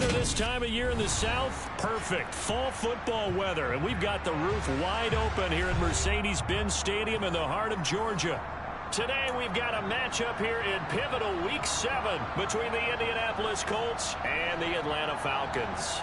weather this time of year in the South? Perfect. Fall football weather. And we've got the roof wide open here at Mercedes-Benz Stadium in the heart of Georgia. Today we've got a matchup here in pivotal Week 7 between the Indianapolis Colts and the Atlanta Falcons.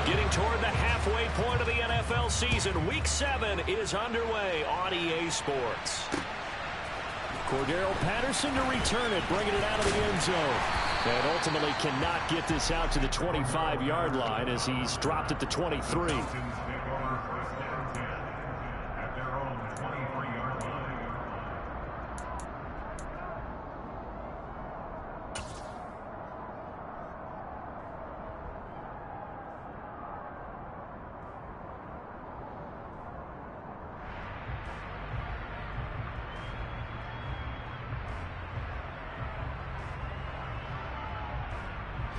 Getting toward the halfway point of the NFL season, Week 7 is underway on EA Sports. Cordero Patterson to return it, bringing it out of the end zone. And ultimately cannot get this out to the 25-yard line as he's dropped at the 23.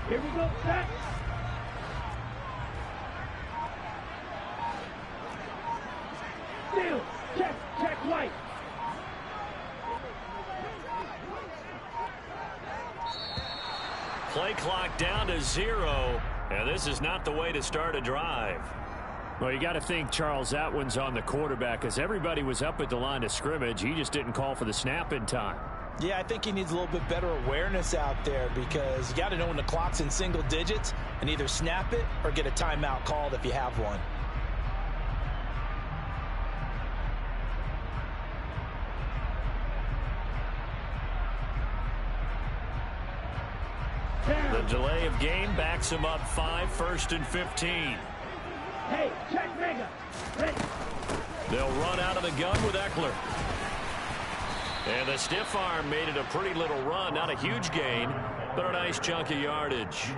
Here we go, set. Steal, check white. Play clock down to 0, and this is not the way to start a drive. Well, you got to think, Charles, that one's on the quarterback because everybody was up at the line of scrimmage. He just didn't call for the snap in time. Yeah, I think he needs a little bit better awareness out there because you got to know when the clock's in single digits and either snap it or get a timeout called if you have one. The delay of game backs him up 5, 1st and 15. Hey, check Vega. Ready. They'll run out of the gun with Eckler. And the stiff arm made it a pretty little run. Not a huge gain, but a nice chunk of yardage.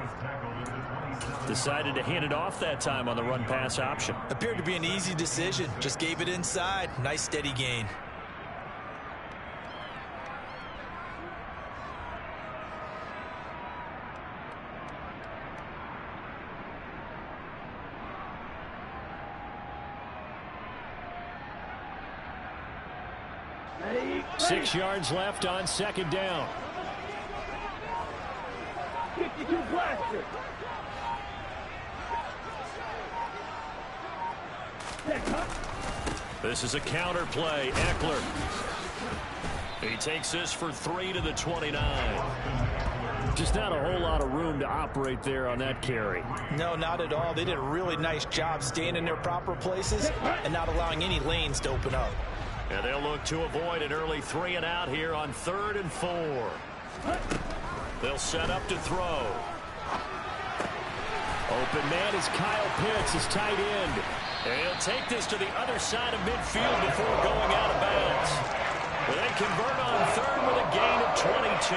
Decided to hand it off that time on the run-pass option. Appeared to be an easy decision. Just gave it inside. Nice steady gain. Ready. 6 yards left on 2nd down. 52 blaster. This is a counter play. Eckler. He takes this for 3 to the 29. Just not a whole lot of room to operate there on that carry. No, not at all. They did a really nice job staying in their proper places and not allowing any lanes to open up. And they'll look to avoid an early 3 and out here on 3rd and 4. They'll set up to throw. Open man is Kyle Pitts, his tight end. And he'll take this to the other side of midfield before going out of bounds. They convert on 3rd with a gain of 22.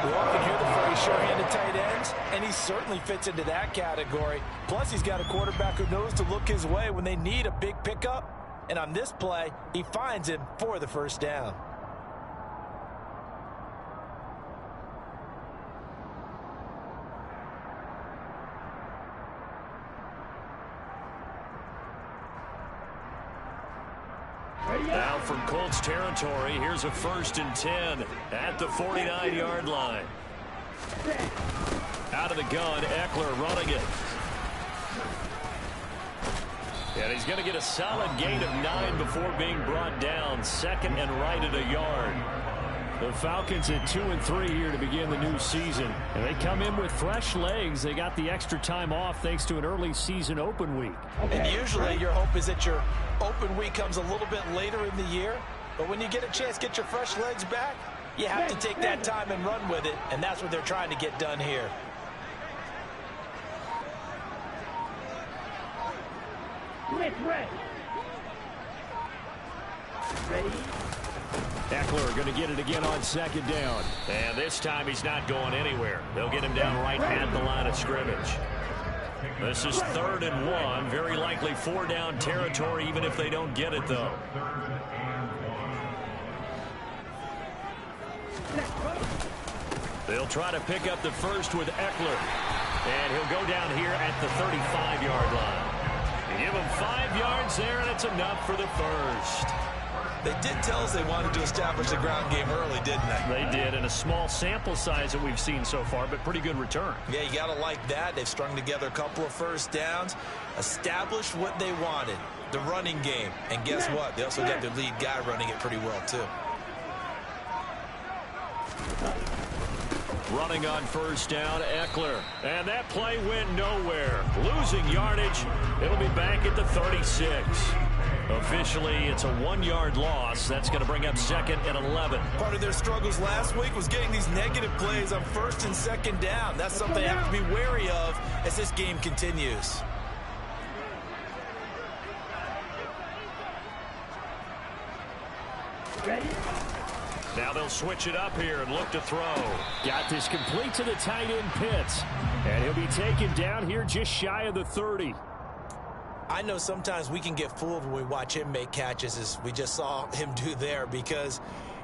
We often hear the phrase sure-handed tight ends, and he certainly fits into that category. Plus, he's got a quarterback who knows to look his way when they need a big pickup. And on this play, he finds him for the 1st down. Now from Colts territory, here's a 1st and 10 at the 49-yard line. Out of the gun, Eckler running it. And he's going to get a solid gain of 9 before being brought down. 2nd and right at a yard. The Falcons at 2-3 here to begin the new season. And they come in with fresh legs. They got the extra time off thanks to an early season open week. And usually your hope is that your open week comes a little bit later in the year. But when you get a chance to get your fresh legs back, you have to take that time and run with it. And that's what they're trying to get done here. Blitz ready. Ready. Eckler going to get it again on 2nd down. And this time he's not going anywhere. They'll get him down right at the line of scrimmage. This is 3rd and 1. Very likely 4-down territory even if they don't get it, though. They'll try to pick up the first with Eckler. And he'll go down here at the 35-yard line. Give him 5 yards there, and it's enough for the first. They did tell us they wanted to establish the ground game early, didn't they? They did, and a small sample size that we've seen so far, but pretty good return. Yeah, you got to like that. They've strung together a couple of first downs, established what they wanted, the running game. And guess what? They also got their lead guy running it pretty well, too. Running on first down, Eckler. And that play went nowhere. Losing yardage. It'll be back at the 36. Officially, it's a 1-yard loss. That's going to bring up 2nd and 11. Part of their struggles last week was getting these negative plays on 1st and 2nd down. That's something they have to be wary of as this game continues. Ready? Now they'll switch it up here and look to throw. Got this complete to the tight end, Pitts. And he'll be taken down here just shy of the 30. I know sometimes we can get fooled when we watch him make catches, as we just saw him do there, because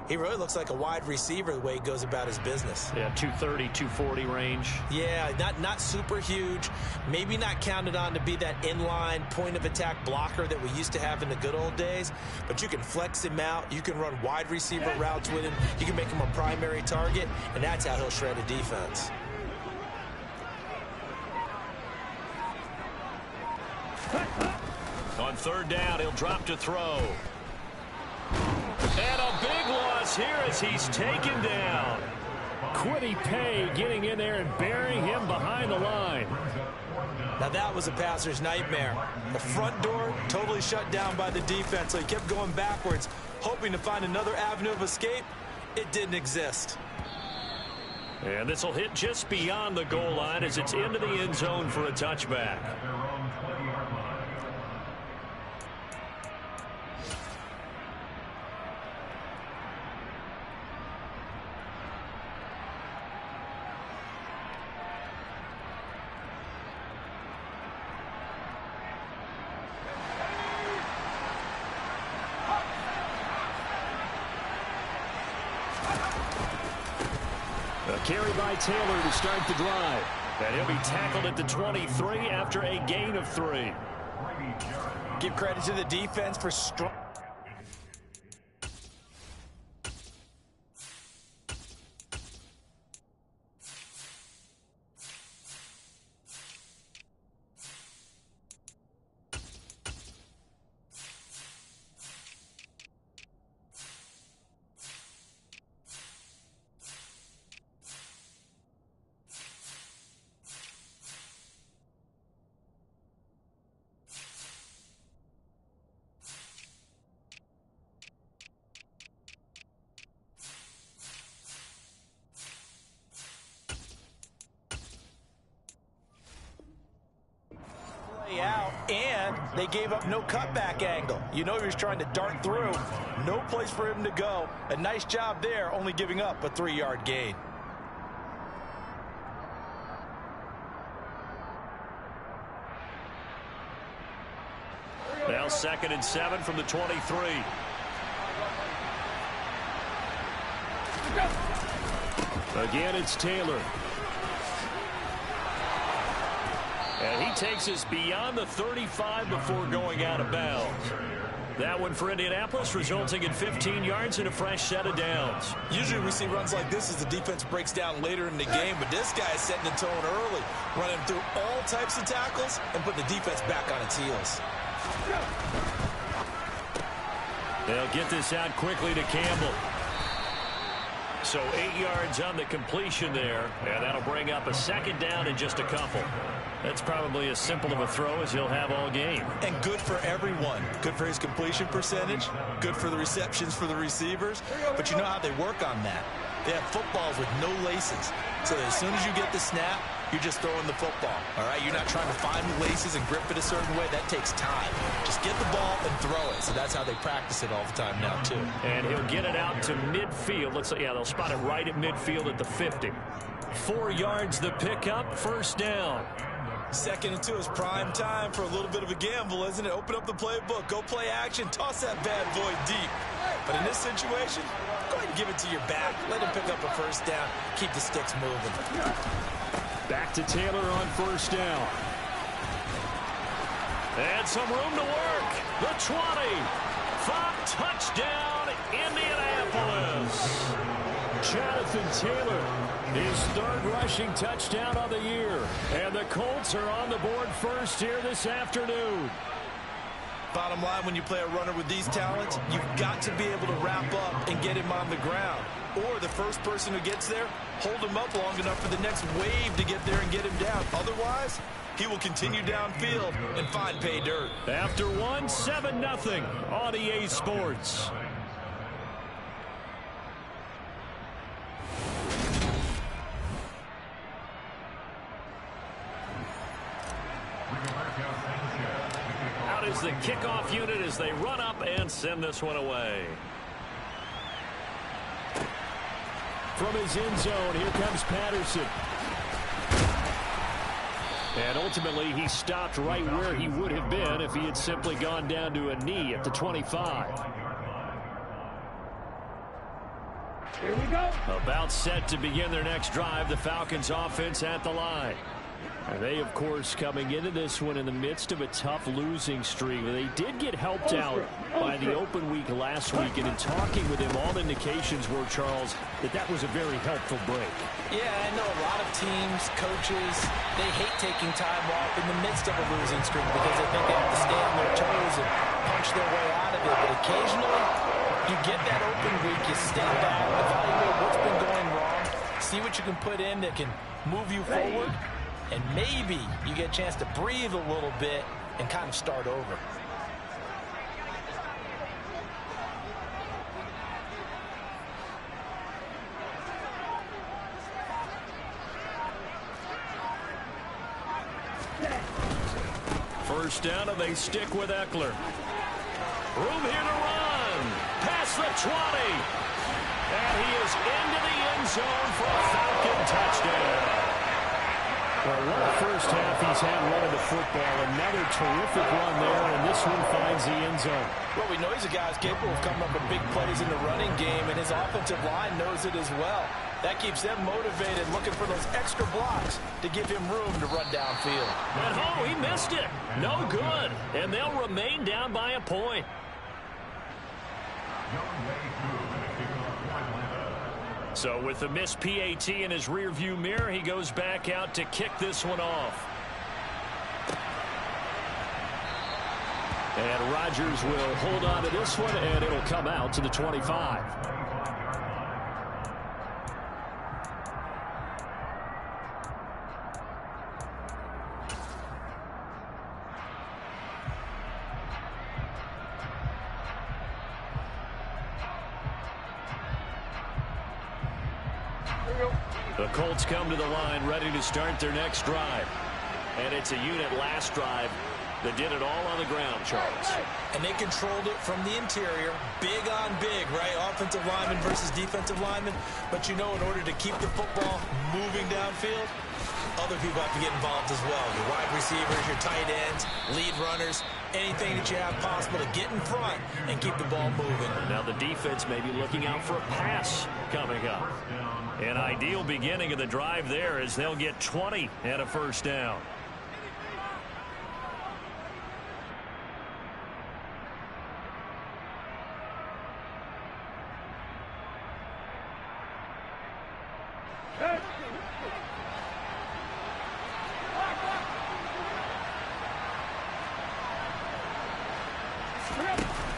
he really looks like a wide receiver the way he goes about his business. Yeah, 230, 240 range. Yeah, not super huge. Maybe not counted on to be that inline point-of-attack blocker that we used to have in the good old days. But you can flex him out. You can run wide receiver routes with him. You can make him a primary target, and that's how he'll shred a defense. On 3rd down, he'll drop to throw. And a big loss here as he's taken down. Kwity Paye getting in there and burying him behind the line. Now that was a passer's nightmare. The front door totally shut down by the defense, so he kept going backwards, hoping to find another avenue of escape. It didn't exist. And this will hit just beyond the goal line as it's into the end zone for a touchback. Carry by Taylor to start the drive. And he'll be tackled at the 23 after a gain of 3. Give credit to the defense for strong. Out, and they gave up no cutback angle. You know he was trying to dart through. No place for him to go. A nice job there, only giving up a 3-yard gain. Now 2nd and 7 from the 23. Again, it's Taylor. And he takes us beyond the 35 before going out of bounds. That one for Indianapolis, resulting in 15 yards and a fresh set of downs. Usually we see runs like this as the defense breaks down later in the game, but this guy is setting the tone early, running through all types of tackles and putting the defense back on its heels. They'll get this out quickly to Campbell. So 8 yards on the completion there, and that'll bring up a 2nd down in just a couple. That's probably as simple of a throw as he'll have all game. And good for everyone. Good for his completion percentage. Good for the receptions for the receivers. But you know how they work on that. They have footballs with no laces. So that as soon as you get the snap, you're just throwing the football. All right? You're not trying to find the laces and grip it a certain way. That takes time. Just get the ball and throw it. So that's how they practice it all the time now, too. And he'll get it out to midfield. Looks like, yeah, they'll spot it right at midfield at the 50. 4 yards the pickup, 1st down. 2nd and 2 is prime time for a little bit of a gamble, isn't it? Open up the playbook, go play action, toss that bad boy deep. But in this situation, go ahead and give it to your back. Let him pick up a first down. Keep the sticks moving. Back to Taylor on first down. And some room to work. The 20. 5 touchdown, Indianapolis. Jonathan Taylor, his 3rd rushing touchdown of the year. And the Colts are on the board first here this afternoon. Bottom line, when you play a runner with these talents, you've got to be able to wrap up and get him on the ground. Or the first person who gets there, hold him up long enough for the next wave to get there and get him down. Otherwise, he will continue downfield and find pay dirt. After 1, 7-0 on EA Sports. Out is the kickoff unit as they run up and send this one away. From his end zone, here comes Patterson. And ultimately, he stopped right where he would have been if he had simply gone down to a knee at the 25. Here we go. About set to begin their next drive, the Falcons offense at the line. And they, of course, coming into this one in the midst of a tough losing streak. They did get helped out by the open week last week. And in talking with him, all indications were, Charles, that was a very helpful break. Yeah, I know a lot of teams, coaches, they hate taking time off in the midst of a losing streak because they think they have to stay on their toes and punch their way out of it. But occasionally, you get that open week, you step back, evaluate what's been going wrong, see what you can put in that can move you forward. And maybe you get a chance to breathe a little bit and kind of start over. First down, and they stick with Eckler. Room here to run. Past the 20. And he is into the end zone for a Falcon touchdown. Well, what a first half he's had running the football. Another terrific run there, and this one finds the end zone. Well, we know he's a guy who's capable of coming up with big plays in the running game, and his offensive line knows it as well. That keeps them motivated, looking for those extra blocks to give him room to run downfield. And oh, he missed it. No good. And they'll remain down by a point. So with the missed PAT in his rearview mirror, he goes back out to kick this one off. And Rodgers will hold on to this one, and it'll come out to the 25. The Colts come to the line ready to start their next drive. And it's a unit last drive that did it all on the ground, Charles. And they controlled it from the interior. Big on big, right? Offensive lineman versus defensive lineman. But you know, in order to keep the football moving downfield, other people have to get involved as well. Your wide receivers, your tight ends, lead runners, anything that you have possible to get in front and keep the ball moving. Now the defense may be looking out for a pass coming up. An ideal beginning of the drive there as they'll get 20 and a first down.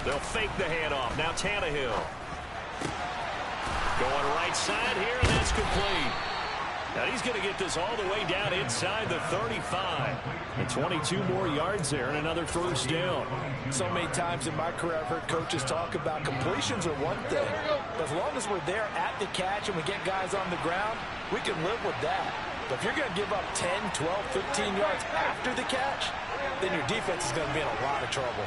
They'll fake the handoff. Now Tannehill. Going right side here, and that's complete. Now he's going to get this all the way down inside the 35. And 22 more yards there and another first down. So many times in my career I've heard coaches talk about completions are one thing. But as long as we're there at the catch and we get guys on the ground, we can live with that. But if you're going to give up 10, 12, 15 yards after the catch, then your defense is going to be in a lot of trouble.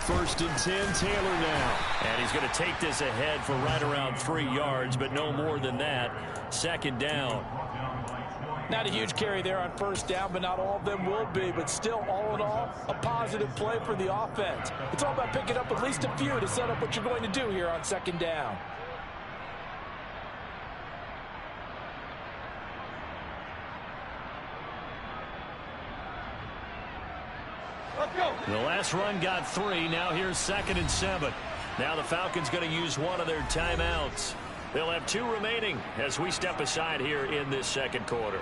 First and 10, Taylor now. And he's going to take this ahead for right around 3 yards, but no more than that. Second down. Not a huge carry there on first down, but not all of them will be. But still, all in all, a positive play for the offense. It's all about picking up at least a few to set up what you're going to do here on second down. The last run got 3. Now here's 2nd and 7. Now the Falcons going to use one of their timeouts. They'll have 2 remaining as we step aside here in this second quarter.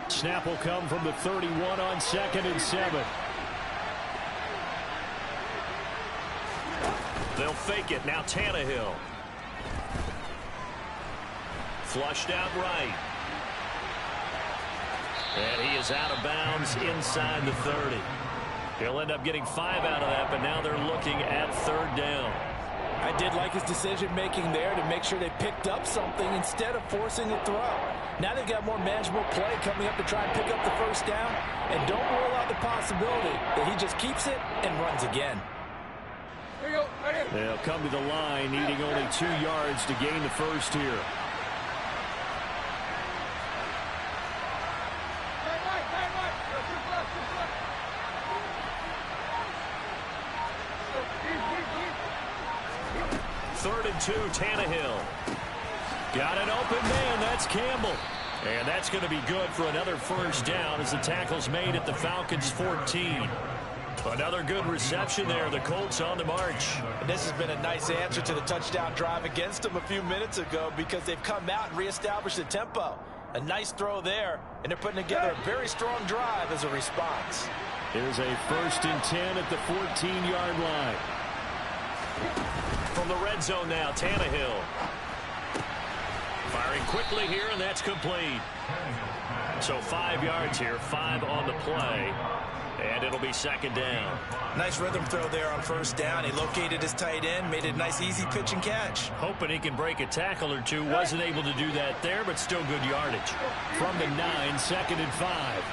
Snap will come from the 31 on 2nd and 7. They'll fake it. Now Tannehill. Flushed out right. And he is out of bounds inside the 30. He'll end up getting 5 out of that, but now they're looking at 3rd down. I did like his decision-making there to make sure they picked up something instead of forcing a throw. Now they've got more manageable play coming up to try and pick up the first down, and don't rule out the possibility that he just keeps it and runs again. They'll come to the line, needing only 2 yards to gain the first here. Third and 2, Tannehill. Got an open man, that's Campbell. And that's going to be good for another first down as the tackle's made at the Falcons' 14. Another good reception there. The Colts on the march. And this has been a nice answer to the touchdown drive against them a few minutes ago because they've come out and reestablished the tempo. A nice throw there, and they're putting together a very strong drive as a response. Here's a 1st and 10 at the 14-yard line. From the red zone now, Tannehill. Firing quickly here, and that's complete. So 5 yards here, 5 on the play. And it'll be 2nd down. Nice rhythm throw there on first down. He located his tight end, made it a nice easy pitch and catch. Hoping he can break a tackle or two. Wasn't able to do that there, but still good yardage. From the 9, 2nd and 5.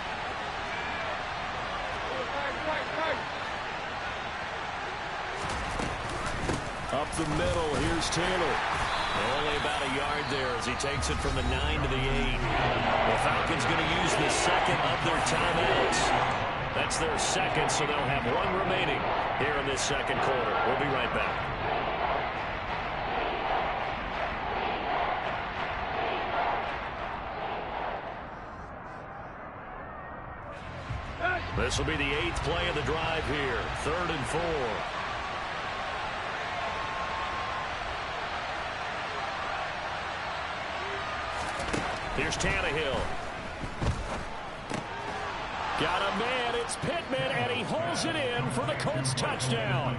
Up the middle, here's Taylor. Only about a yard there as he takes it from the 9 to the 8. The Falcons going to use the 2nd of their timeouts. That's their 2nd, so they'll have 1 remaining here in this second quarter. We'll be right back. This will be the 8th play of the drive here. 3rd and 4. Here's Tannehill. Got a man, it's Pittman, and he holds it in for the Colts touchdown.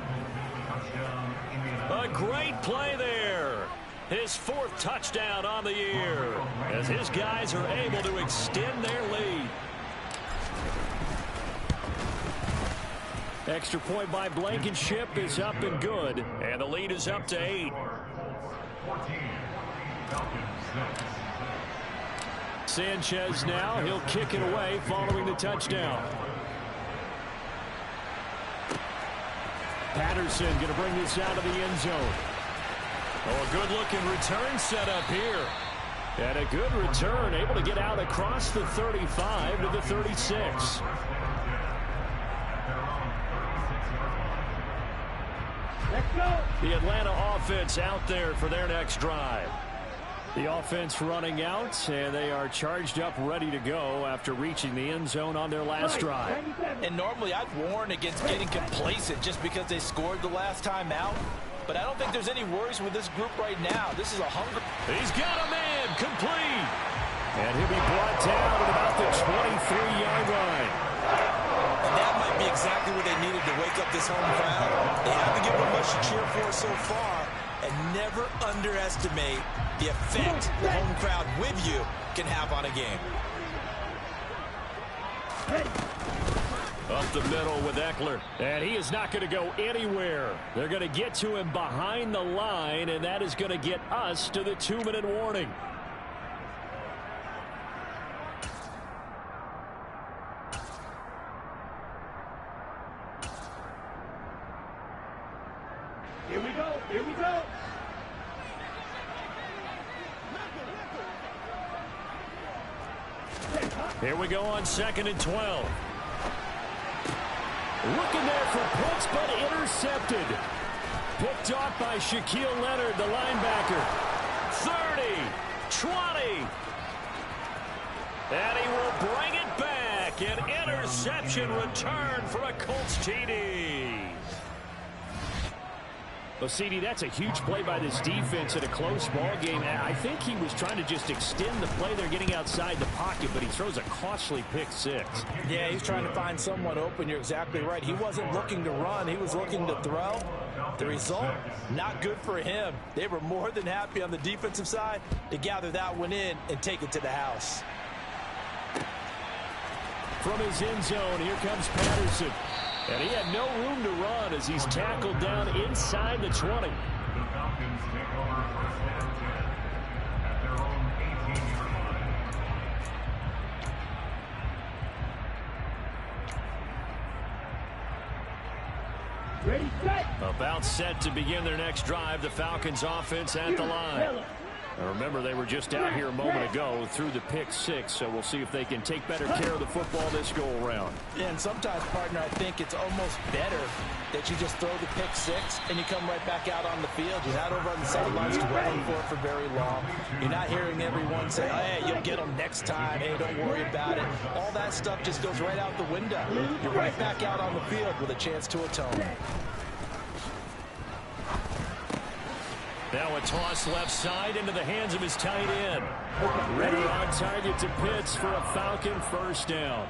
A great play there. His 4th touchdown on the year as his guys are able to extend their lead. Extra point by Blankenship is up and good, and the lead is up to 8. Sanchez now, he'll kick it away following the touchdown. Patterson going to bring this out of the end zone. Oh, a good-looking return set up here. And a good return, able to get out across the 35 to the 36. Let's go. The Atlanta offense out there for their next drive. The offense running out, and they are charged up, ready to go after reaching the end zone on their last drive. And normally I'd warn against getting complacent just because they scored the last time out. But I don't think there's any worries with this group right now. This is a hunger. He's got a man, complete. And he'll be brought down at about the 23-yard line. And that might be exactly what they needed to wake up this home crowd. They haven't given much to cheer for so far. And never underestimate the effect the home crowd with you can have on a game. Up the middle with Eckler. And he is not going to go anywhere. They're going to get to him behind the line, and that is going to get us to the 2-minute warning. Here we go. Here we go. Here we go on 2nd and 12. Looking there for Pitts, but intercepted. Picked off by Shaquille Leonard, the linebacker. 30, 20. And he will bring it back. An interception return for a Colts TD. Well, CD, that's a huge play by this defense in a close ball game. I think he was trying to just extend the play. They're getting outside the pocket, but he throws a costly pick six. Yeah, he's trying to find someone open. You're exactly right. He wasn't looking to run. He was looking to throw. The result, not good for him. They were more than happy on the defensive side to gather that one in and take it to the house. From his end zone, here comes Patterson. And he had no room to run as he's tackled down inside the 20. The Falcons take over first and 10 at their own 18-yard line. Ready, set. About set to begin their next drive. The Falcons offense at the line. Now remember, they were just out here a moment ago through the pick six, so we'll see if they can take better care of the football this go-around. Yeah, and sometimes, partner, I think it's almost better that you just throw the pick six and you come right back out on the field. You're not over on the sidelines dwelling for it for very long. You're not hearing everyone say, hey, you'll get them next time. Hey, don't worry about it. All that stuff just goes right out the window. You're right back out on the field with a chance to atone. Now a toss left side into the hands of his tight end. Ready on target to Pitts for a Falcon first down.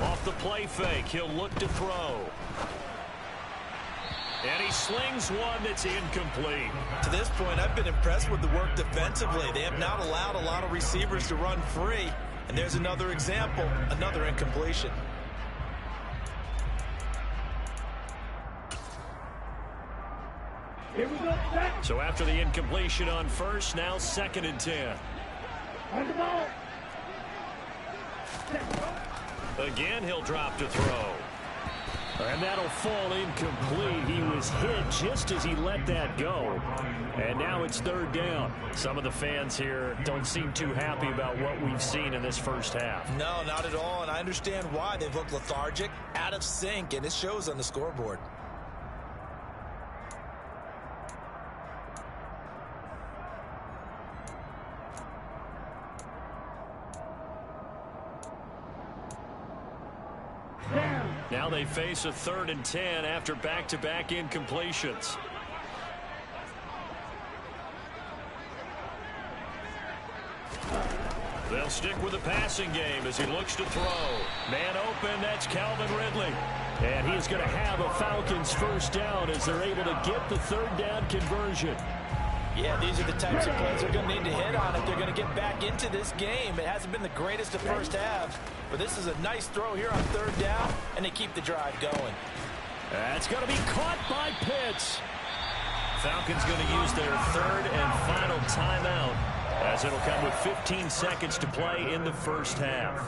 Off the play fake, he'll look to throw. And he slings one that's incomplete. To this point, I've been impressed with the work defensively. They have not allowed a lot of receivers to run free. And there's another example, another incompletion. Here we go. Set. So after the incompletion on first, now 2nd and 10. On the ball. Again, he'll drop to throw. And that'll fall incomplete. He was hit just as he let that go. And now it's 3rd down. Some of the fans here don't seem too happy about what we've seen in this first half. No, not at all. And I understand why. They've looked lethargic, out of sync, and it shows on the scoreboard. Now they face a 3rd and 10 after back-to-back incompletions. They'll stick with the passing game as he looks to throw. Man open, that's Calvin Ridley. And he's going to have a Falcons first down as they're able to get the 3rd down conversion. Yeah, these are the types of plays they're going to need to hit on if they're going to get back into this game. It hasn't been the greatest of first halves, but this is a nice throw here on 3rd down, and they keep the drive going. That's going to be caught by Pitts. Falcons going to use their 3rd and final timeout as it'll come with 15 seconds to play in the first half.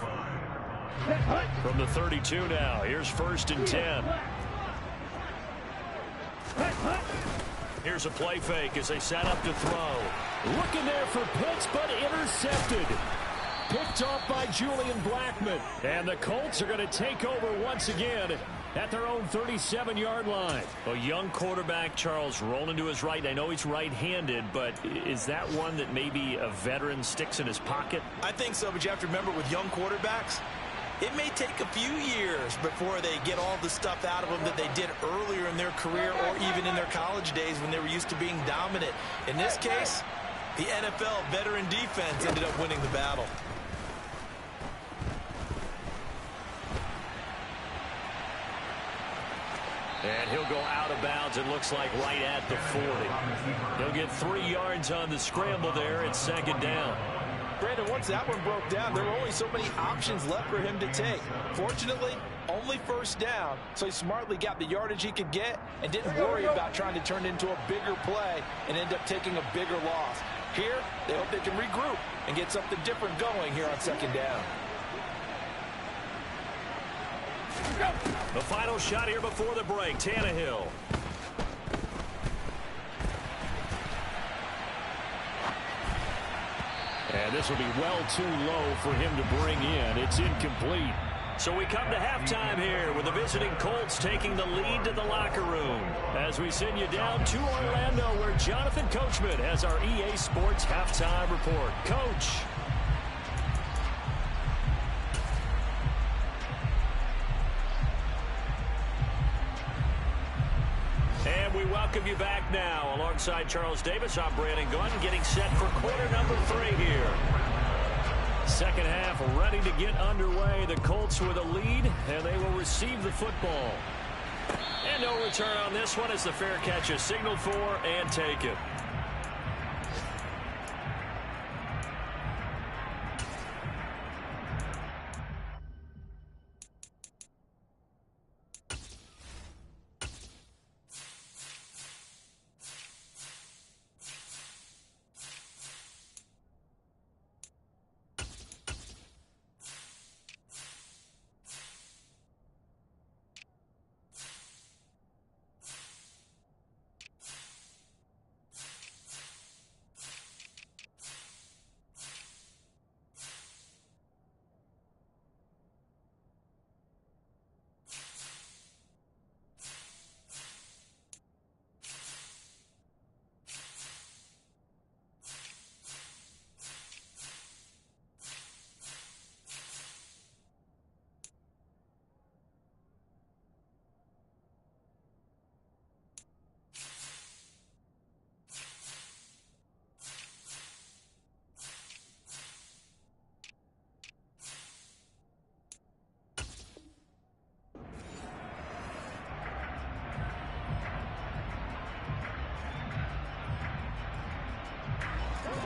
From the 32 now, here's 1st and 10. Here's a play fake as they set up to throw. Looking there for Pitts, but intercepted. Picked off by Julian Blackmon. And the Colts are going to take over once again at their own 37-yard line. A young quarterback, Charles, rolling to his right. I know he's right-handed, but is that one that maybe a veteran sticks in his pocket? I think so, but you have to remember with young quarterbacks, it may take a few years before they get all the stuff out of them that they did earlier in their career or even in their college days when they were used to being dominant. In this case, the NFL veteran defense ended up winning the battle. And he'll go out of bounds, it looks like, right at the 40. He'll get 3 yards on the scramble there at 2nd down. Brandon, once that one broke down, there were only so many options left for him to take. Fortunately, only 1st down, so he smartly got the yardage he could get and didn't worry about trying to turn it into a bigger play and end up taking a bigger loss. Here, they hope they can regroup and get something different going here on 2nd down. The final shot here before the break, Tannehill. And this will be well too low for him to bring in. It's incomplete. So we come to halftime here with the visiting Colts taking the lead to the locker room. As we send you down to Orlando, where Jonathan Coachman has our EA Sports halftime report. Coach. And we welcome you back now. Alongside Charles Davis, I'm Brandon Gunn, getting set for quarter number 3 here. Second half ready to get underway. The Colts with a lead, and they will receive the football. And no return on this one as the fair catch is signaled for and taken.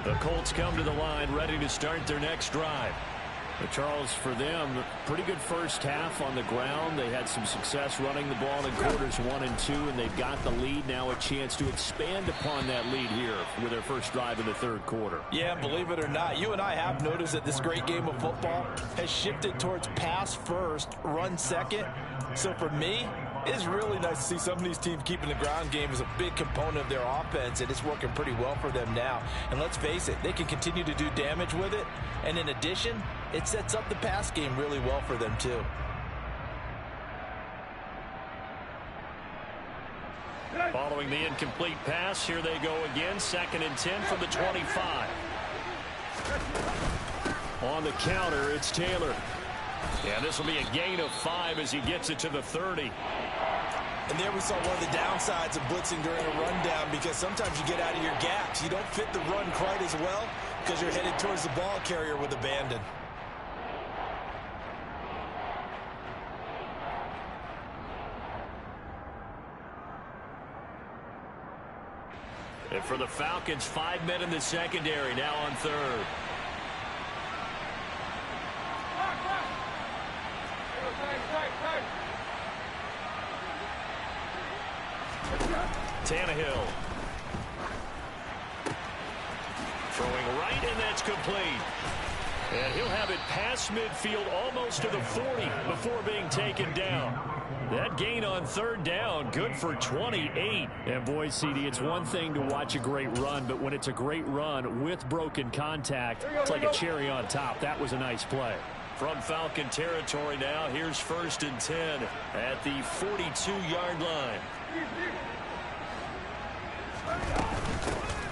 The Colts come to the line ready to start their next drive. But Charles, for them, pretty good first half on the ground. They had some success running the ball in quarters 1 and 2, and they've got the lead. Now a chance to expand upon that lead here with their first drive in the third quarter. Yeah, believe it or not, you and I have noticed that this great game of football has shifted towards pass first, run second. So for me, it's really nice to see some of these teams keeping the ground game as a big component of their offense, and it's working pretty well for them now. And let's face it, they can continue to do damage with it. And in addition, it sets up the pass game really well for them too. Following the incomplete pass, here they go again. 2nd and 10 from the 25. On the counter, it's Taylor. Yeah, this will be a gain of 5 as he gets it to the 30. And there we saw one of the downsides of blitzing during a rundown, because sometimes you get out of your gaps. You don't fit the run quite as well because you're headed towards the ball carrier with abandon. And for the Falcons, 5 men in the secondary, now on third. Tannehill. Throwing right, and that's complete. And he'll have it past midfield almost to the 40 before being taken down. That gain on third down, good for 28. And boy, CD, it's one thing to watch a great run, but when it's a great run with broken contact, it's like a cherry on top. That was a nice play. From Falcon territory now, here's 1st and 10 at the 42-yard line.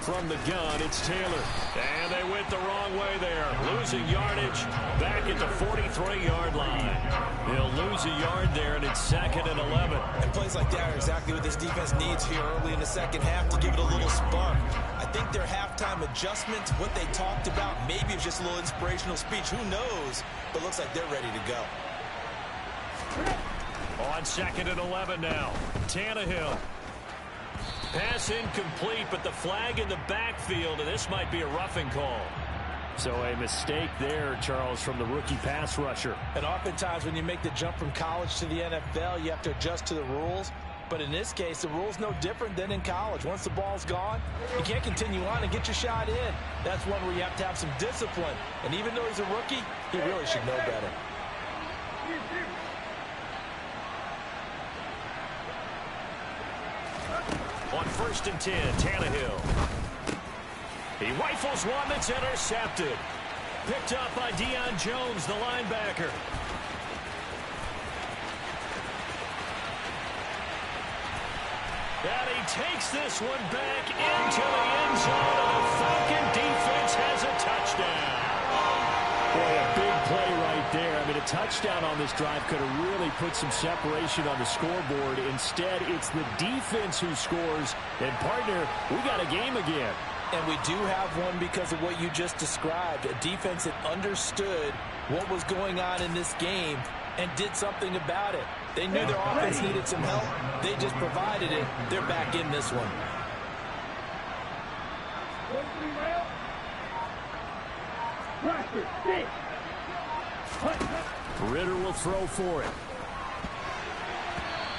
From the gun, it's Taylor. And they went the wrong way there. Losing yardage back at the 43-yard line. They'll lose a yard there, and it's 2nd and 11. And plays like that are exactly what this defense needs here early in the second half to give it a little spark. I think their halftime adjustment, what they talked about, maybe it's just a little inspirational speech. Who knows? But looks like they're ready to go. On 2nd and 11 now. Tannehill. Pass incomplete, but the flag in the backfield, and this might be a roughing call. So a mistake there, Charles, from the rookie pass rusher. And oftentimes when you make the jump from college to the NFL, you have to adjust to the rules. But in this case, the rule's no different than in college. Once the ball's gone, you can't continue on and get your shot in. That's one where you have to have some discipline. And even though he's a rookie, he really should know better. on 1st and 10. Tannehill. He rifles one that's intercepted. Picked up by Deion Jones, the linebacker. And he takes this one back into the end zone, and the Falcon defense has a touchdown. Boy, a big play right there. I mean, a touchdown on this drive could have really put some separation on the scoreboard. Instead, it's the defense who scores. And, partner, we got a game again. And we do have one because of what you just described. A defense that understood what was going on in this game and did something about it. They knew their offense needed some help. They just provided it. They're back in this one. Ritter will throw for it.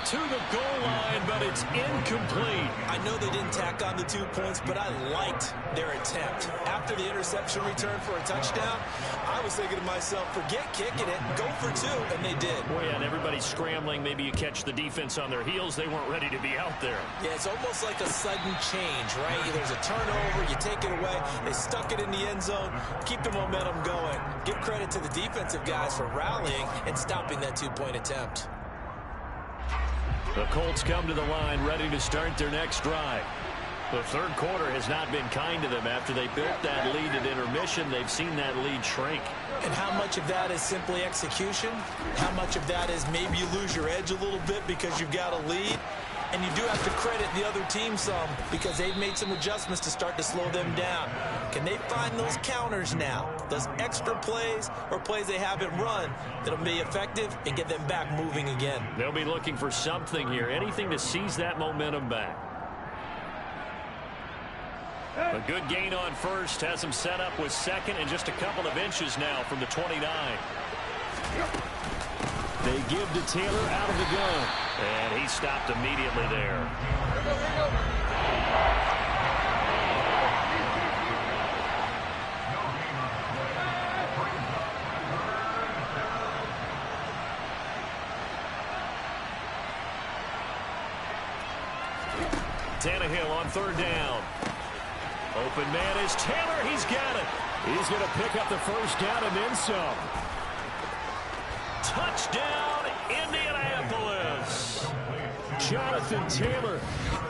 To the goal line, but it's incomplete. I know they didn't tack on the 2 points, but I liked their attempt. After the interception return for a touchdown, I was thinking to myself, forget kicking it, go for 2, and they did. Boy, and everybody's scrambling. Maybe you catch the defense on their heels. They weren't ready to be out there. Yeah, it's almost like a sudden change, right? There's a turnover, you take it away, they stuck it in the end zone, keep the momentum going. Give credit to the defensive guys for rallying and stopping that 2-point attempt. The Colts come to the line ready to start their next drive. The third quarter has not been kind to them. After they built that lead at intermission, they've seen that lead shrink. And how much of that is simply execution? How much of that is maybe you lose your edge a little bit because you've got a lead? And you do have to credit the other team some because they've made some adjustments to start to slow them down. Can they find those counters now, those extra plays or plays they haven't run that'll be effective and get them back moving again? They'll be looking for something here, anything to seize that momentum back. A good gain on first, has him set up with second and just a couple of inches now from the 29. They give to Taylor out of the gun. And he stopped immediately there. Tannehill on 3rd down. Open man is Taylor. He's got it. He's going to pick up the first down and then some. Touchdown, Indianapolis. Jonathan Taylor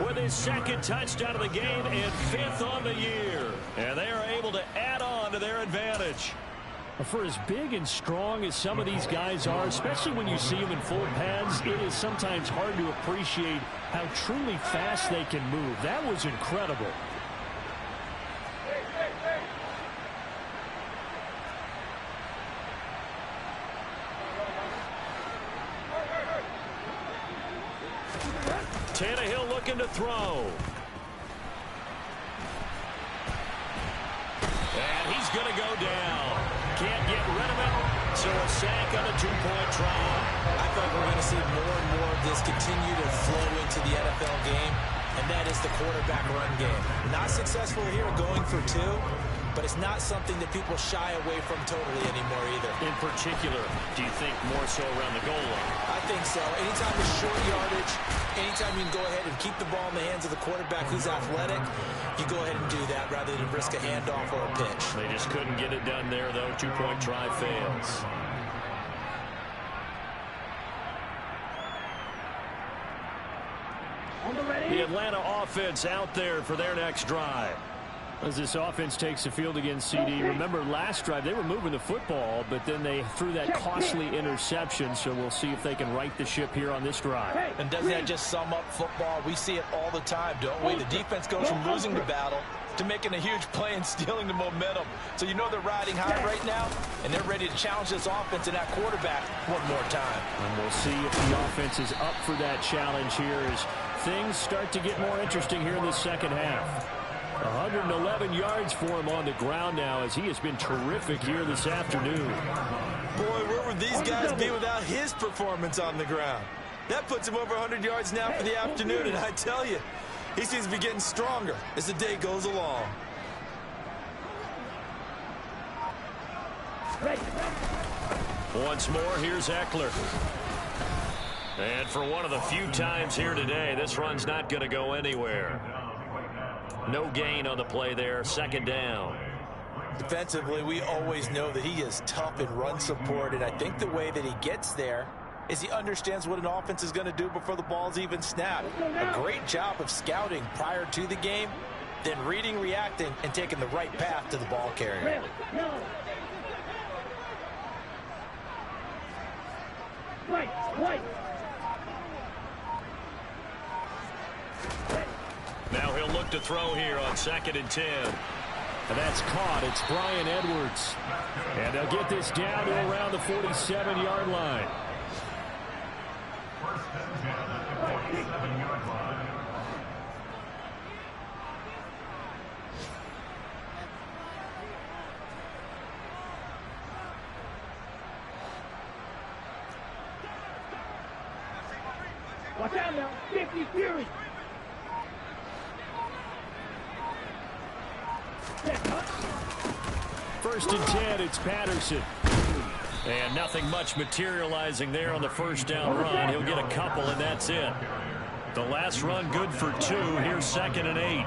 with his 2nd touchdown of the game and 5th on the year. And they are able to add on to their advantage. For as big and strong as some of these guys are, especially when you see them in full pads, it is sometimes hard to appreciate how truly fast they can move. That was incredible. Tannehill looking to throw. And he's going to go down. Can't get rid of it. So a sack on a 2-point try. I thought we were going to see more and more of this continue to flow into the NFL game, and that is the quarterback run game. Not successful here going for 2, but it's not something that people shy away from totally anymore either. In particular, do you think more so around the goal line? I think so. Anytime it's short yardage, anytime you can go ahead and keep the ball in the hands of the quarterback who's athletic, you go ahead and do that rather than risk a handoff or a pitch. They just couldn't get it done there, though. 2-point try fails. The Atlanta offense out there for their next drive. As this offense takes the field against CD, remember last drive they were moving the football, but then they threw that costly interception, so we'll see if they can right the ship here on this drive. And doesn't that just sum up football? We see it all the time, don't we? The defense goes from losing the battle to making a huge play and stealing the momentum. So you know they're riding high right now, and they're ready to challenge this offense and that quarterback one more time. And we'll see if the offense is up for that challenge here as things start to get more interesting here in the second half. 111 yards for him on the ground now as he has been terrific here this afternoon. Boy, where would these guys be without his performance on the ground? That puts him over 100 yards now for the afternoon, and I tell you, he seems to be getting stronger as the day goes along. Once more, here's Eckler. And for one of the few times here today, this run's not going to go anywhere. No gain on the play there, second down. Defensively, we always know that he is tough in run support, and I think the way that he gets there is he understands what an offense is going to do before the ball's even snapped. A great job of scouting prior to the game, then reading, reacting, and taking the right path to the ball carrier. Now he'll look to throw here on 2nd and 10. And that's caught. It's Bryan Edwards. And they'll get this down to around the 47-yard line. First and 10 at the 47-yard line. Watch out now. 50 Fury. First and 10, it's Patterson. And nothing much materializing there on the first down run. He'll get a couple, and that's it. The last run good for 2. Here's 2nd and 8.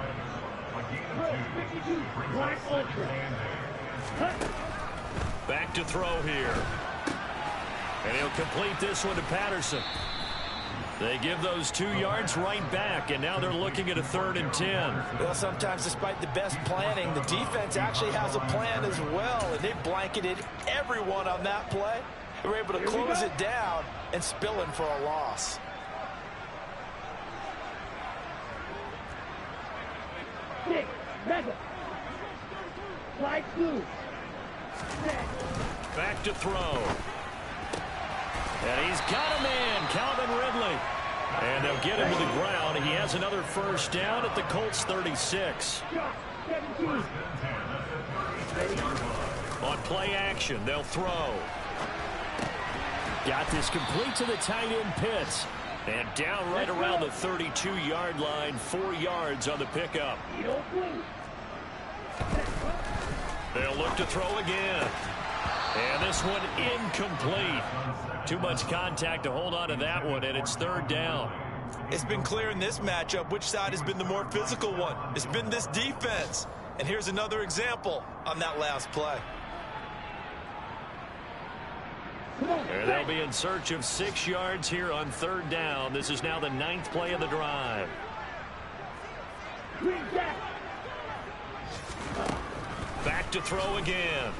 Back to throw here. And he'll complete this one to Patterson. They give those 2 yards right back, and now they're looking at a 3rd and 10. Well, sometimes despite the best planning, the defense actually has a plan as well, and they blanketed everyone on that play. They were able to close it down and spill in for a loss. Six, mega. Slide 2. Back to throw. And he's got a man, Calvin Ridley. And they'll get him to the ground. He has another first down at the Colts 36. On play action, they'll throw. Got this complete to the tight end Pitts. And down right around the 32-yard line, 4 yards on the pickup. They'll look to throw again. And this one incomplete. Too much contact to hold on to that one, and it's 3rd down. It's been clear in this matchup which side has been the more physical one. It's been this defense. And here's another example on that last play. And they'll be in search of 6 yards here on 3rd down. This is now the 9th play of the drive. Back to throw again.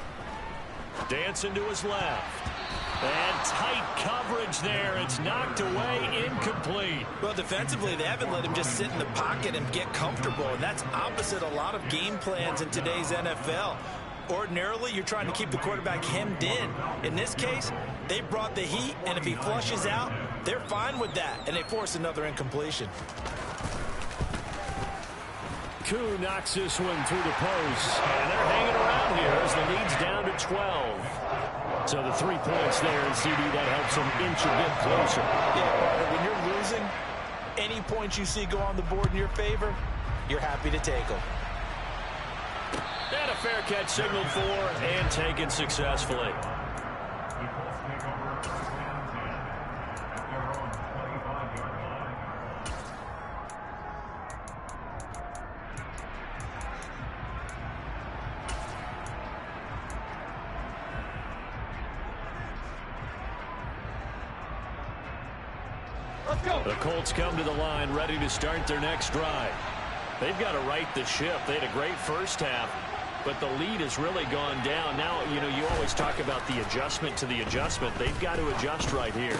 Dancing to his left. And tight coverage there. It's knocked away, incomplete. Well, defensively, they haven't let him just sit in the pocket and get comfortable, and that's opposite a lot of game plans in today's NFL. Ordinarily, you're trying to keep the quarterback hemmed in. In this case, they brought the heat, and if he flushes out, they're fine with that, and they force another incompletion. Koo knocks this one through the post, and they're hanging around here as the lead's down to 12. So the 3 points there, and CD, that helps them inch a bit closer. Yeah, when you're losing, any points you see go on the board in your favor, you're happy to take them. And a fair catch signaled for and taken successfully. The Colts take over 1st and 10 at their own 25-yard line. The Colts come to the line ready to start their next drive. They've got to right the ship. They had a great first half, but the lead has really gone down. Now, you know, you always talk about the adjustment to the adjustment. They've got to adjust right here.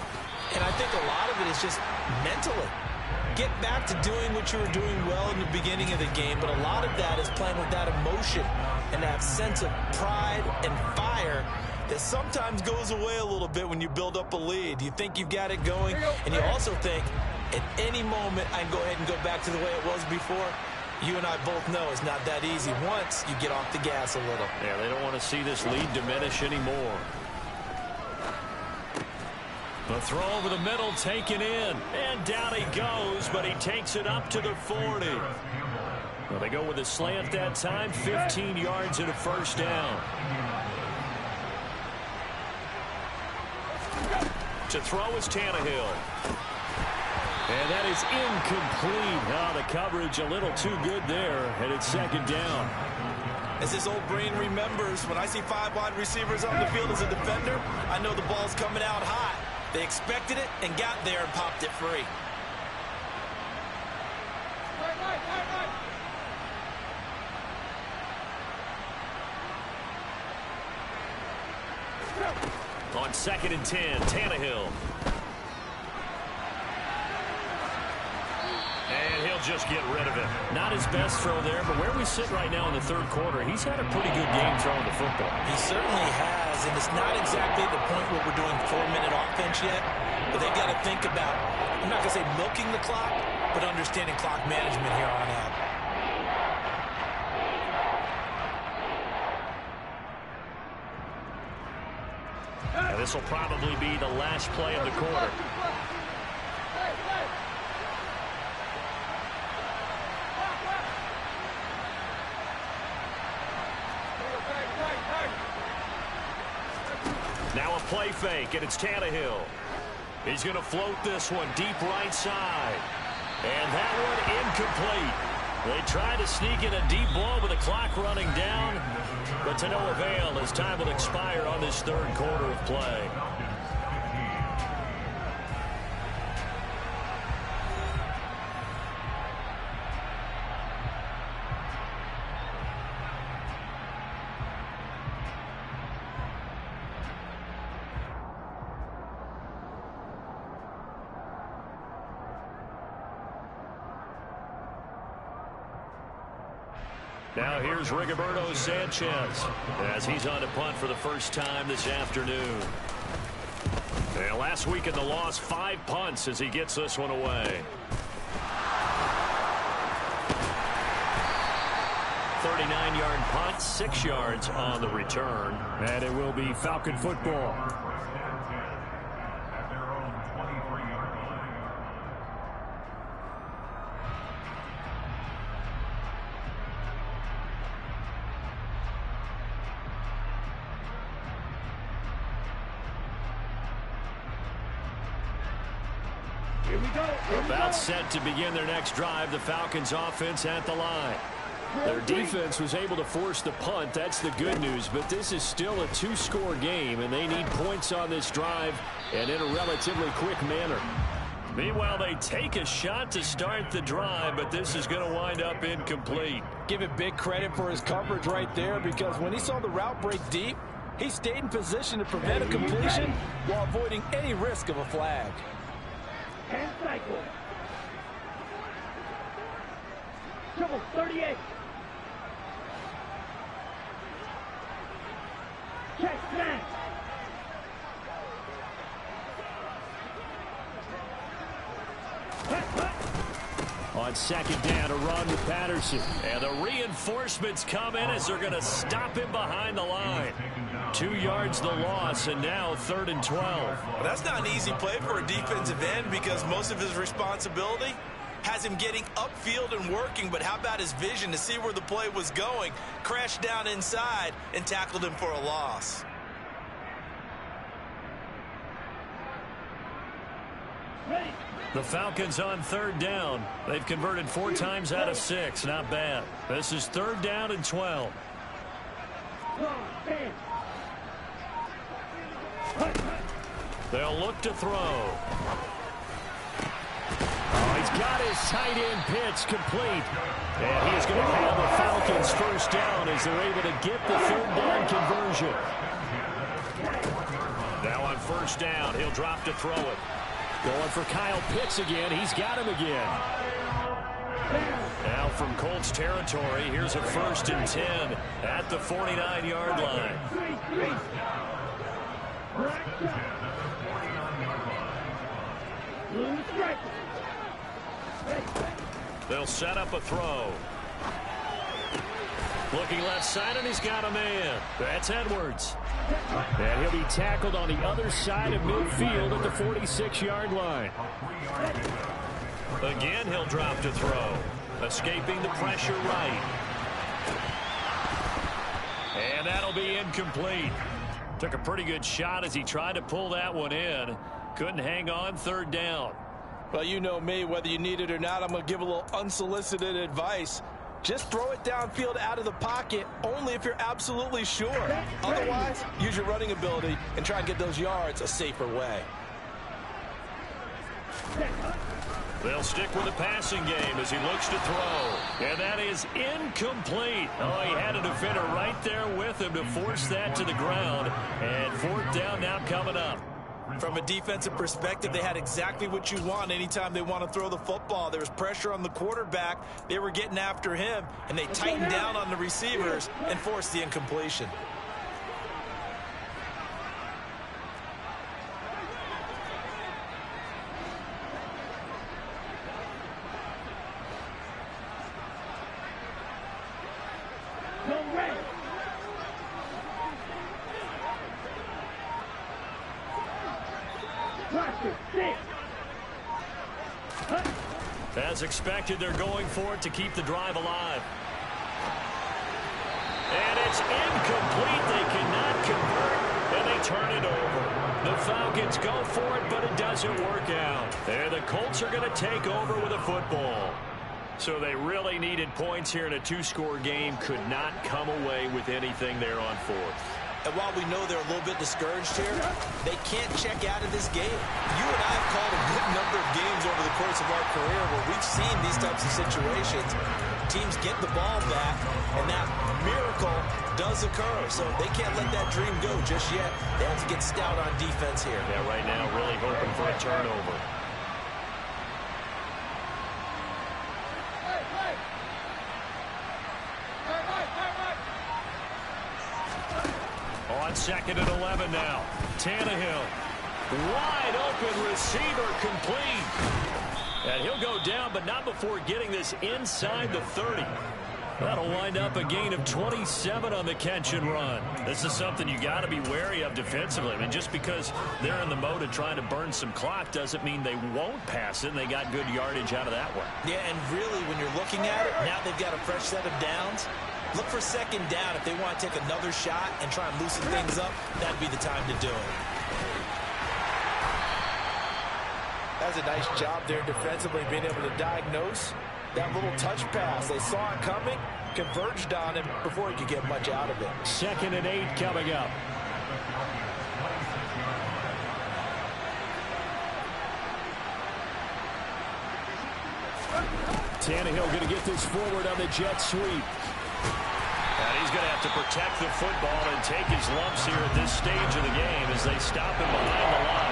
And I think a lot of it is just mentally. Get back to doing what you were doing well in the beginning of the game, but a lot of that is playing with that emotion and that sense of pride and fire that sometimes goes away a little bit when you build up a lead. You think you've got it going, and you also think at any moment I can go ahead and go back to the way it was before. You and I both know it's not that easy once you get off the gas a little. Yeah, they don't want to see this lead diminish anymore. The throw over the middle taken in, and down he goes, but he takes it up to the 40. Well, they go with a slant that time, 15 yards and a first down. To throw is Tannehill. And that is incomplete. Oh, the coverage a little too good there, and it's second down. As his old brain remembers, when I see 5 wide receivers on the field as a defender, I know the ball's coming out hot. They expected it and got there and popped it free. On 2nd and 10, Tannehill. And he'll just get rid of it. Not his best throw there, but where we sit right now in the third quarter, he's had a pretty good game throwing the football. He certainly has, and it's not exactly the point where we're doing 4-minute offense yet, but they've got to think about, I'm not going to say milking the clock, but understanding clock management here on out. This will probably be the last play of the quarter. Now a play fake, and it's Tannehill. He's going to float this one deep right side. And that one incomplete. They tried to sneak in a deep ball with the clock running down, but to no avail as time will expire on this third quarter of play. Now here's Rigoberto Sanchez as he's on to punt for the first time this afternoon. And last week in the loss, 5 punts as he gets this one away. 39-yard punt, 6 yards on the return. And it will be Falcon football. At their own 23-yard line. Here we go. About set to begin their next drive, the Falcons offense at the line. Their defense was able to force the punt. That's the good news, but this is still a 2-score game, and they need points on this drive and in a relatively quick manner. Meanwhile, they take a shot to start the drive, but this is going to wind up incomplete. Give it big credit for his coverage right there, because when he saw the route break deep, he stayed in position to prevent a completion while avoiding any risk of a flag. And cycle. Triple 38. Check snap. On second down, a run with Patterson. And the reinforcements come in as they're going to stop him behind the line. 2 yards the loss, and now 3rd and 12. Well, that's not an easy play for a defensive end, because most of his responsibility has him getting upfield and working, but how about his vision to see where the play was going, crashed down inside, and tackled him for a loss. Ready. The Falcons on 3rd down. They've converted 4 times out of 6. Not bad. This is 3rd down and 12. They'll look to throw. Oh, he's got his tight end pitch complete. And he's going to have the Falcons first down as they're able to get the 3rd down conversion. Now on 1st down, he'll drop to throw it. Going for Kyle Pitts again. He's got him again. Now from Colts territory, here's a 1st and 10 at the 49-yard line. They'll set up a throw. Looking left side, and he's got a man. That's Edwards. And he'll be tackled on the other side of midfield at the 46-yard line. Again, he'll drop to throw. Escaping the pressure right. And that'll be incomplete. Took a pretty good shot as he tried to pull that one in. Couldn't hang on third down. Well, you know me, whether you need it or not, I'm going to give a little unsolicited advice. Just throw it downfield out of the pocket, only if you're absolutely sure. Otherwise, use your running ability and try and get those yards a safer way. They'll stick with the passing game as he looks to throw. And that is incomplete. Oh, he had a defender right there with him to force that to the ground. And fourth down now coming up. From a defensive perspective, they had exactly what you want anytime they want to throw the football. There was pressure on the quarterback. They were getting after him, and they tightened down on the receivers and forced the incompletion. As expected, they're going for it to keep the drive alive. And it's incomplete. They cannot convert, and they turn it over. The Falcons go for it, but it doesn't work out. And the Colts are going to take over with a football. So they really needed points here in a two-score game. Could not come away with anything there on fourth. And while we know they're a little bit discouraged here, they can't check out of this game. You and I have called a good number of games over the course of our career where we've seen these types of situations. Teams get the ball back, and that miracle does occur. So they can't let that dream go just yet. They have to get stout on defense here. Yeah, right now really hoping for a turnover. On second and 11 now. Tannehill. Wide open receiver complete. And he'll go down, but not before getting this inside the 30. That'll wind up a gain of 27 on the catch and run. This is something you got to be wary of defensively. I mean, just because they're in the mode of trying to burn some clock doesn't mean they won't pass it, and they got good yardage out of that one. Yeah, and really, when you're looking at it, now they've got a fresh set of downs. Look for second down. If they want to take another shot and try and loosen things up, that'd be the time to do it. That's a nice job there defensively, being able to diagnose that little touch pass. They saw it coming, converged on him before he could get much out of it. 2nd and 8 coming up. Tannehill going to get this forward on the jet sweep. And he's going to have to protect the football and take his lumps here at this stage of the game as they stop him behind the line.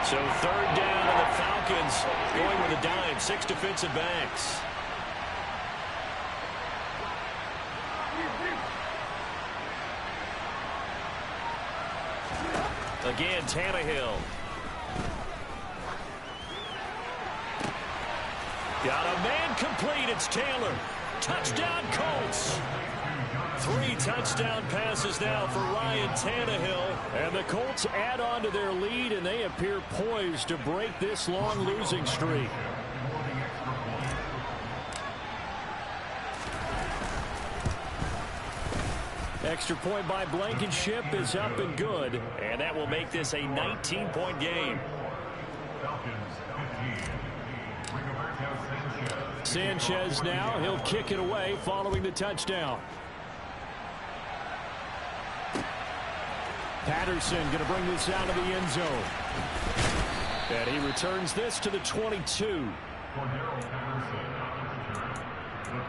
So third down, and the Falcons going with a dime. 6 defensive backs. Again, Tannehill. Got a man complete. It's Taylor. Touchdown, Colts. 3 touchdown passes now for Ryan Tannehill. And the Colts add on to their lead, and they appear poised to break this long losing streak. Extra point by Blankenship is up and good, and that will make this a 19-point game. Sanchez now, he'll kick it away following the touchdown. Patterson going to bring this out of the end zone. And he returns this to the 22. The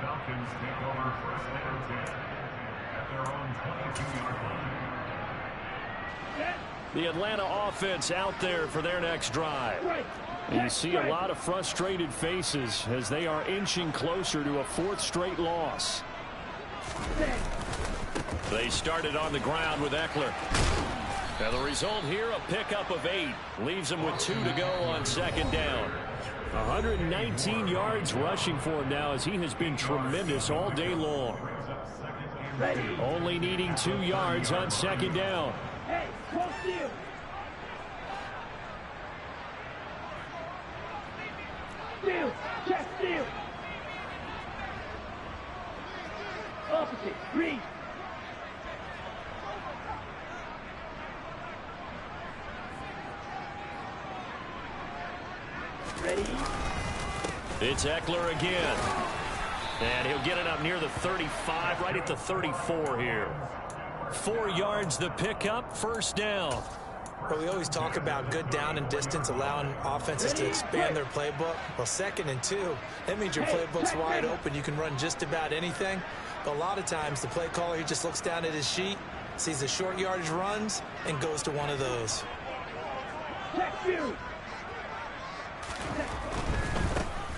Falcons take over 1st and 10 at their own 22-yard line. The Atlanta offense out there for their next drive. And you see a lot of frustrated faces as they are inching closer to a 4th straight loss. They started on the ground with Eckler. Now the result here, a pickup of 8. Leaves them with 2 to go on 2nd down. 119 yards rushing for him now as he has been tremendous all day long. Only needing 2 yards on 2nd down. Hey, close to you. steal, check steal. Opposite, read. Ready? It's Eckler again. And he'll get it up near the 35, right at the 34 here. 4 yards the pickup, first down. Well, we always talk about good down and distance, allowing offenses to expand their playbook. Well, 2nd and 2, that means your playbook's wide open. You can run just about anything. But a lot of times, the play caller, he just looks down at his sheet, sees the short yardage runs, and goes to one of those.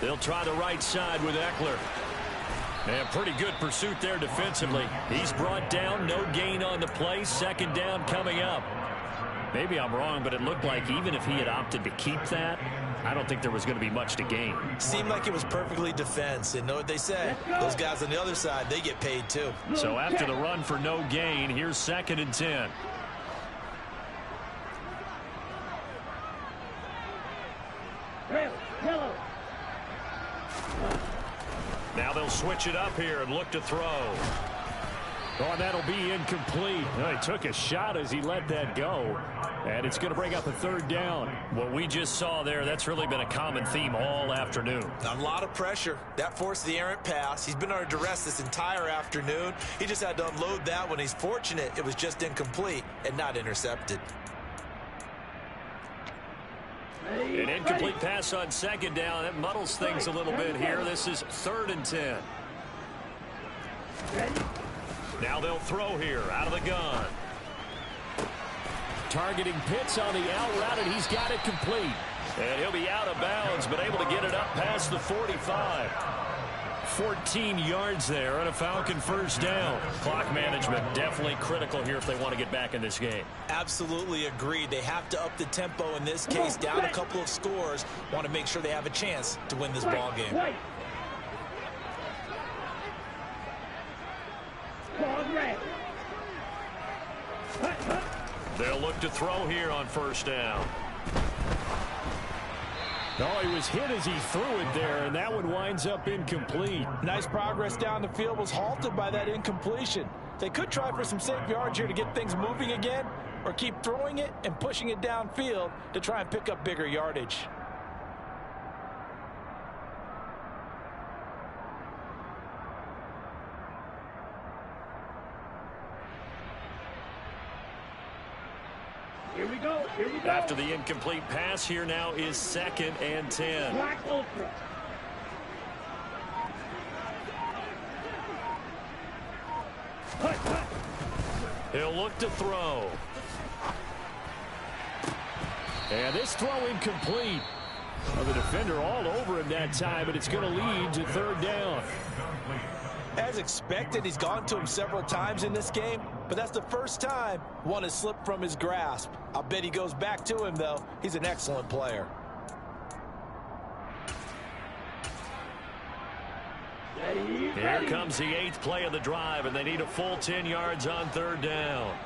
They'll try the right side with Eckler. And pretty good pursuit there defensively. He's brought down, no gain on the play, 2nd down coming up. Maybe I'm wrong, but it looked like even if he had opted to keep that, I don't think there was going to be much to gain. Seemed like it was perfectly defense. And know what they say? Those guys on the other side, they get paid too. So after the run for no gain, here's 2nd and 10. Now they'll switch it up here and look to throw. Oh, and that'll be incomplete. Well, he took a shot as he let that go. And it's going to bring up a 3rd down. What we just saw there, that's really been a common theme all afternoon. A lot of pressure. That forced the errant pass. He's been under duress this entire afternoon. He just had to unload that when he's fortunate it was just incomplete and not intercepted. An incomplete pass on 2nd down. That muddles things a little bit here. This is 3rd and 10. Now they'll throw here out of the gun. Targeting Pitts on the out route, and he's got it complete. And he'll be out of bounds, but able to get it up past the 45. 14 yards there and a Falcon 1st down. Clock management definitely critical here if they want to get back in this game. Absolutely agreed. They have to up the tempo in this case, down a couple of scores. Want to make sure they have a chance to win this ball game. They'll look to throw here on 1st down. Oh, he was hit as he threw it there, and that one winds up incomplete. Nice progress down the field, was halted by that incompletion. They could try for some safe yards here to get things moving again, or keep throwing it and pushing it downfield to try and pick up bigger yardage. Here we go. Here we go. After the incomplete pass, here now is 2nd and 10. Black Ultra. He'll look to throw. And this throw incomplete. Well, the defender all over him that time, but it's going to lead to 3rd down. As expected, he's gone to him several times in this game, but that's the first time one has slipped from his grasp. I'll bet he goes back to him, though. He's an excellent player. Here comes the 8th play of the drive, and they need a full 10 yards on 3rd down.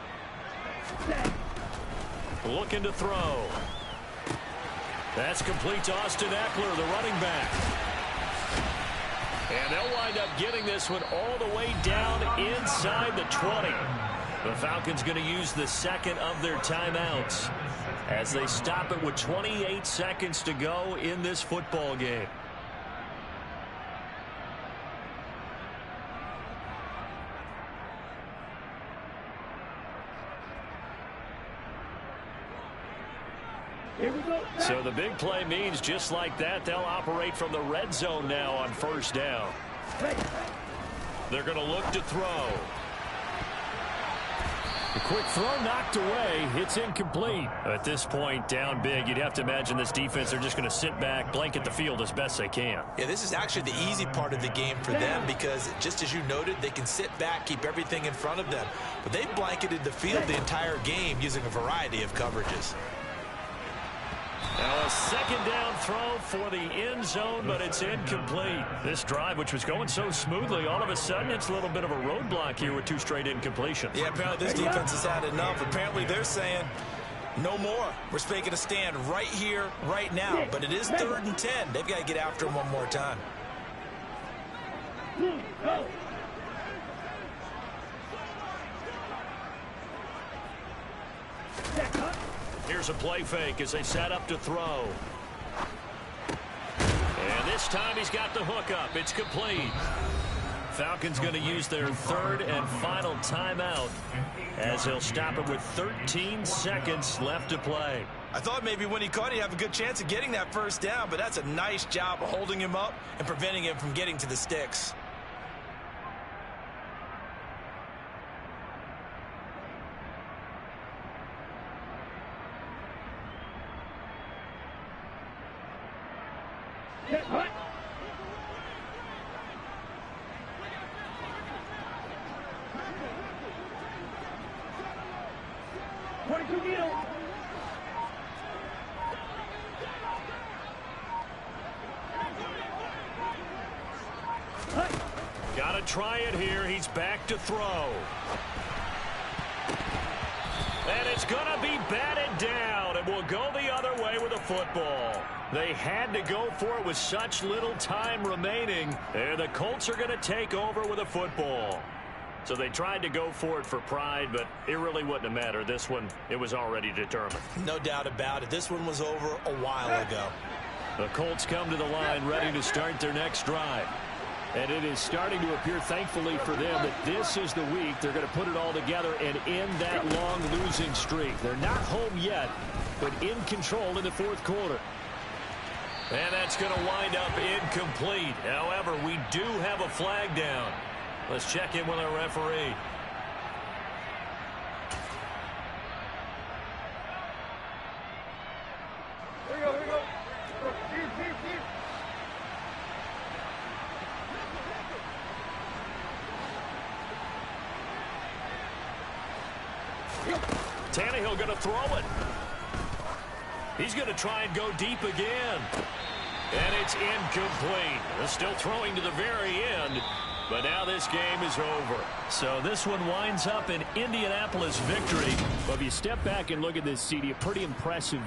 Looking to throw. That's complete to Austin Eckler, the running back. And they'll wind up getting this one all the way down inside the 20. The Falcons going to use the 2nd of their timeouts as they stop it with 28 seconds to go in this football game. Here we go. So the big play means just like that, they'll operate from the red zone now on 1st down. They're going to look to throw. The quick throw knocked away. It's incomplete. At this point, down big, you'd have to imagine this defense, they're just going to sit back, blanket the field as best they can. Yeah, this is actually the easy part of the game for them because, just as you noted, they can sit back, keep everything in front of them. But they've blanketed the field the entire game using a variety of coverages. Now a 2nd down throw for the end zone, but it's incomplete. This drive, which was going so smoothly, all of a sudden it's a little bit of a roadblock here with 2 straight incompletions. Yeah, apparently this defense has had enough. Apparently they're saying, No more. We're making a stand right here, right now. But it is 3rd and 10. They've got to get after him one more time. Go. Here's a play fake as they set up to throw. And this time he's got the hook up. It's complete. Falcons going to use their 3rd and final timeout as they'll stop it with 13 seconds left to play. I thought maybe when he caught it, he'd have a good chance of getting that first down, but that's a nice job of holding him up and preventing him from getting to the sticks. Get hot. Got to try it here. He's back to throw. And it's going to be batted down, and we'll go the other way with a football. They had to go for it with such little time remaining, and the Colts are going to take over with a football. So they tried to go for it for pride, but it really wouldn't have mattered. This one, it was already determined. No doubt about it. This one was over a while ago. The Colts come to the line ready to start their next drive. And it is starting to appear, thankfully for them, that this is the week they're going to put it all together and end that long losing streak. They're not home yet, but in control in the 4th quarter. And that's going to wind up incomplete. However, we do have a flag down. Let's check in with our referee. Here we go. Here. Tannehill going to throw it. He's going to try and go deep again. And it's incomplete. They're still throwing to the very end. But now this game is over. So this one winds up an Indianapolis victory. But if you step back and look at this, CD, pretty impressive.